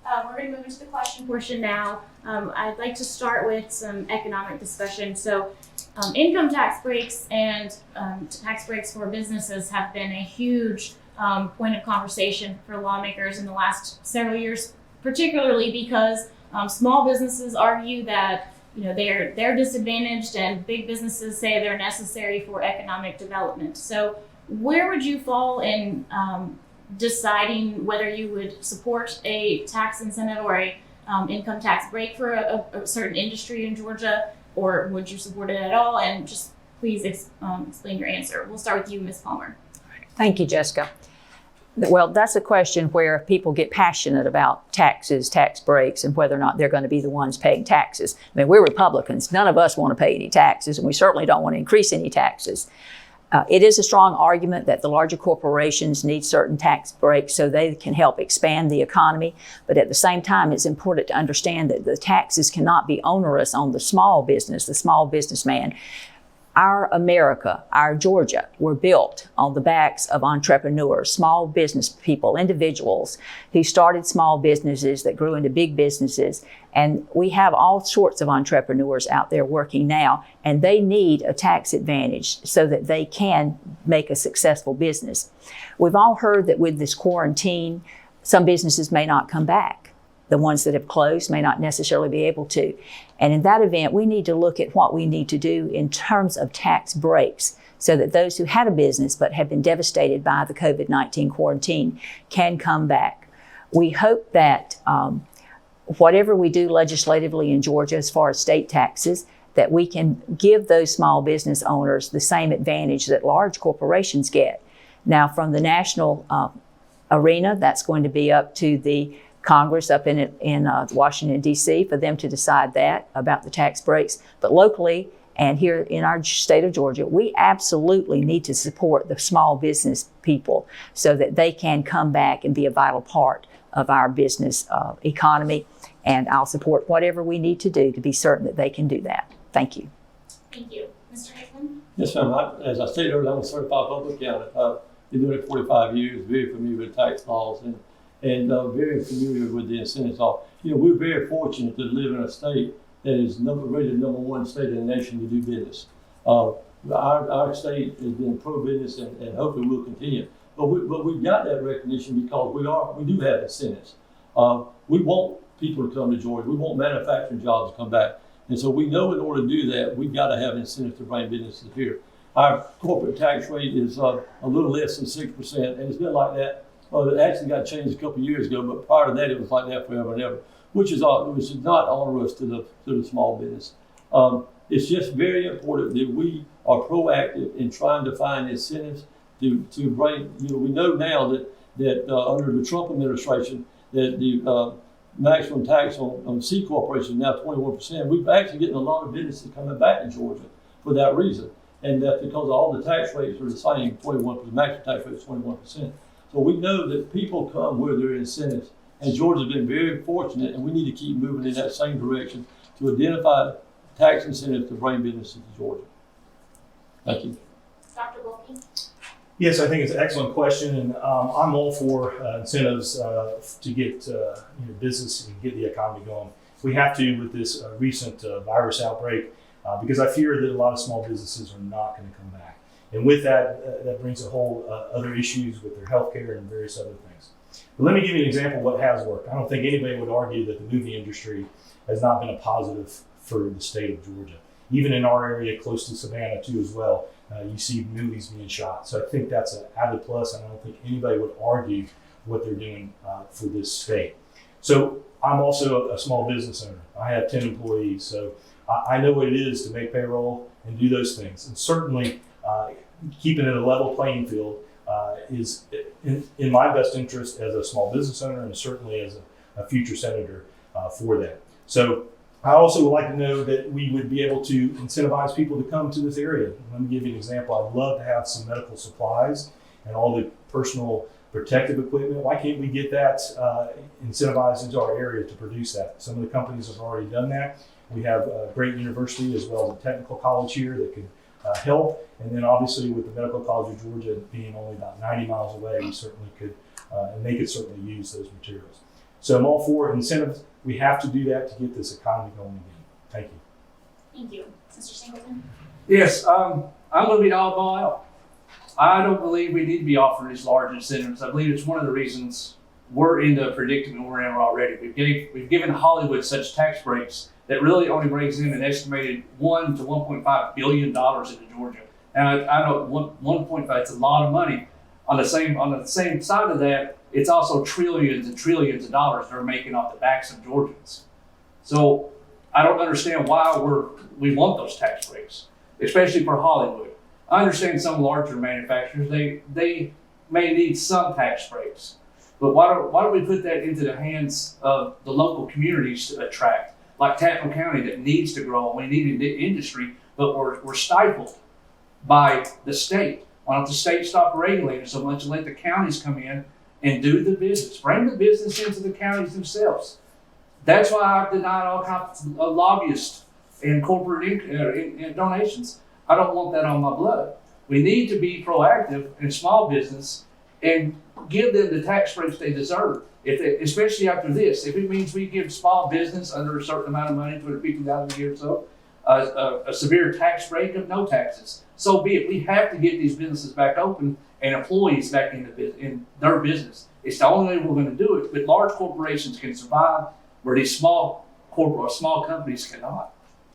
We're going to move into the question portion now. I'd like to start with some economic discussion. So income tax breaks and tax breaks for businesses have been a huge point of conversation for lawmakers in the last several years, particularly because small businesses argue that they're disadvantaged and big businesses say they're necessary for economic development. So where would you fall in deciding whether you would support a tax incentive or a income tax break for a certain industry in Georgia, or would you support it at all? And just please explain your answer. We'll start with you, Ms. Palmer. Thank you, Jessica. Well, that's a question where people get passionate about taxes, tax breaks, and whether or not they're going to be the ones paying taxes. I mean, we're Republicans. None of us want to pay any taxes, and we certainly don't want to increase any taxes. It is a strong argument that the larger corporations need certain tax breaks so they can help expand the economy. But at the same time, it's important to understand that the taxes cannot be onerous on the small businessman. Our America, our Georgia, were built on the backs of entrepreneurs, small business people, individuals who started small businesses that grew into big businesses. And we have all sorts of entrepreneurs out there working now, and they need a tax advantage so that they can make a successful business. We've all heard that with this quarantine, some businesses may not come back. The ones that have closed may not necessarily be able to. And in that event, we need to look at what we need to do in terms of tax breaks so that those who had a business but have been devastated by the COVID-19 quarantine can come back. We hope that whatever we do legislatively in Georgia as far as state taxes, that we can give those small business owners the same advantage that large corporations get. Now, from the national arena, that's going to be up to the Congress up in Washington, D.C., for them to decide that about the tax breaks. But locally and here in our state of Georgia, we absolutely need to support the small business people so that they can come back and be a vital part of our business economy. And I'll support whatever we need to do to be certain that they can do that. Thank you. Thank you. Mr. Hickman? Yes, ma'am. As I stated earlier, I'm a certified public accountant. I've been doing it 45 years, very familiar with tax laws and very familiar with the incentives law. We're very fortunate to live in a state that is rated number one state in the nation to do business. Our state has been pro-business and hopefully will continue. But we've got that recognition because we do have incentives. We want people to come to Georgia. We want manufacturing jobs to come back. And so we know in order to do that, we've got to have incentives to bring businesses here. Our corporate tax rate is a little less than 6%, and it's been like that. It actually got changed a couple of years ago, but prior to that, it was like that forever and ever, which is not onerous to the small business. It's just very important that we are proactive in trying to find incentives to bring. We know now that under the Trump administration, that the maximum tax on C corporations is now 21%. We've actually getting a lot of businesses coming back to Georgia for that reason, and that's because all the tax rates are the same. 21%, the maximum tax rate is 21%. So we know that people come where there are incentives, and Georgia's been very fortunate, and we need to keep moving in that same direction to identify tax incentives to bring businesses to Georgia. Thank you. Dr. Wilkie? Yes, I think it's an excellent question, and I'm all for incentives to get business and get the economy going. We have to with this recent virus outbreak because I fear that a lot of small businesses are not going to come back. And with that, that brings a whole other issues with their healthcare and various other things. But let me give you an example of what has worked. I don't think anybody would argue that the movie industry has not been a positive for the state of Georgia. Even in our area, close to Savannah too as well, you see movies being shot. So I think that's an added plus, and I don't think anybody would argue what they're doing for this state. So I'm also a small business owner. I have 10 employees, so I know what it is to make payroll and do those things. And certainly, keeping it a level playing field is in my best interest as a small business owner and certainly as a future senator for that. So I also would like to know that we would be able to incentivize people to come to this area. Let me give you an example. I'd love to have some medical supplies and all the personal protective equipment. Why can't we get that incentivized into our area to produce that? Some of the companies have already done that. We have a great university as well as a technical college here that could help. And then obviously with the Medical College of Georgia being only about 90 miles away, we certainly could, and they could certainly use those materials. So I'm all for incentives. We have to do that to get this economy going again. Thank you. Thank you. Mr. Singleton? Yes, I'm going to be all ball out. I don't believe we need to be offering these large incentives. I believe it's one of the reasons we're in the predicament we're in already. We've given Hollywood such tax breaks that really only brings in an estimated $1 to $1.5 billion into Georgia. And I know 1.5, it's a lot of money. On the same side of that, it's also trillions and trillions of dollars they're making off the backs of Georgians. So I don't understand why we want those tax breaks, especially for Hollywood. I understand some larger manufacturers, they may need some tax breaks, but why don't we put that into the hands of the local communities to attract, like Tattnall County that needs to grow, and we need an industry, but we're stifled by the state. Why don't the state stop regulating so much and let the counties come in and do the business, bring the business into the counties themselves. That's why I've denied all kinds of lobbyists and corporate donations. I don't want that on my blood. We need to be proactive in small business and give them the tax breaks they deserve. Especially after this, if it means we give small business under a certain amount of money, $250,000 a year or so, a severe tax break of no taxes, so be it. We have to get these businesses back open and employees back in their business. It's the only way we're going to do it. But large corporations can survive where these small companies cannot.